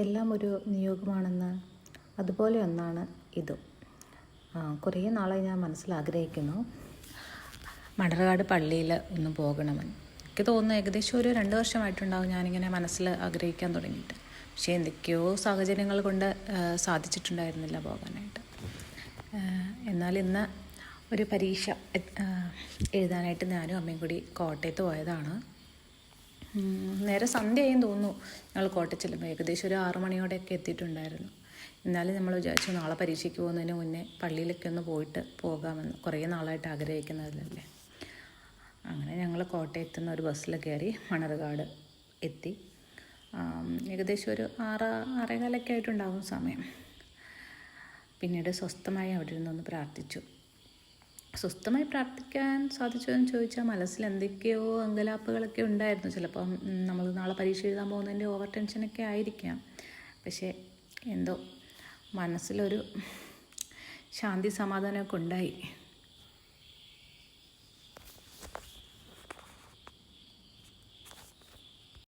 എല്ലാം ഒരു നിയോഗമാണെന്ന് അതുപോലെ ഒന്നാണ് ഇതും. കുറേ നാളായി ഞാൻ മനസ്സിലാഗ്രഹിക്കുന്നു മണർകാട് പള്ളിയിൽ ഒന്ന് പോകണമെന്ന്. എനിക്ക് തോന്നുന്നു ഏകദേശം ഒരു 2 വർഷമായിട്ടുണ്ടാകും ഞാനിങ്ങനെ മനസ്സിൽ ആഗ്രഹിക്കാൻ തുടങ്ങിയിട്ട്. പക്ഷേ എന്തൊക്കെയോ സാഹചര്യങ്ങൾ കൊണ്ട് സാധിച്ചിട്ടുണ്ടായിരുന്നില്ല പോകാനായിട്ട്. എന്നാൽ ഇന്ന് ഒരു പരീക്ഷ എഴുതാനായിട്ട് ഞാനും അമ്മയും കൂടി കോട്ടയത്ത് പോയതാണ്. നേരെ സന്ധ്യയായും തോന്നുന്നു ഞങ്ങൾ കോട്ടയം ചെല്ലുമ്പോൾ. ഏകദേശം ഒരു 6 മണിയോടെയൊക്കെ എത്തിയിട്ടുണ്ടായിരുന്നു. എന്നാലും നമ്മൾ വിചാരിച്ചു നാളെ പരീക്ഷയ്ക്ക് പോകുന്നതിന് മുന്നേ പള്ളിയിലൊക്കെ ഒന്ന് പോയിട്ട് പോകാമെന്ന്. കുറേ നാളായിട്ട് ആഗ്രഹിക്കുന്നതല്ലേ. അങ്ങനെ ഞങ്ങൾ കോട്ടയത്തു നിന്ന് ഒരു ബസ്സിൽ കയറി മണർകാട് എത്തി. ഏകദേശം ഒരു 6-6:15 ആയിട്ടുണ്ടാകും സമയം. പിന്നീട് സ്വസ്ഥമായി അവിടെ ഇരുന്നൊന്ന് പ്രാർത്ഥിച്ചു. സ്വസ്ഥമായി പ്രാർത്ഥിക്കാൻ സാധിച്ചോ എന്ന് ചോദിച്ചാൽ മനസ്സിൽ എന്തൊക്കെയോ അങ്കലാപ്പുകളൊക്കെ ഉണ്ടായിരുന്നു. ചിലപ്പം നമ്മൾ നാളെ പരീക്ഷ എഴുതാൻ പോകുന്നതിൻ്റെ ഓവർ ടെൻഷനൊക്കെ ആയിരിക്കാം. പക്ഷേ എന്തോ മനസ്സിലൊരു ശാന്തി സമാധാനമൊക്കെ ഉണ്ടായി.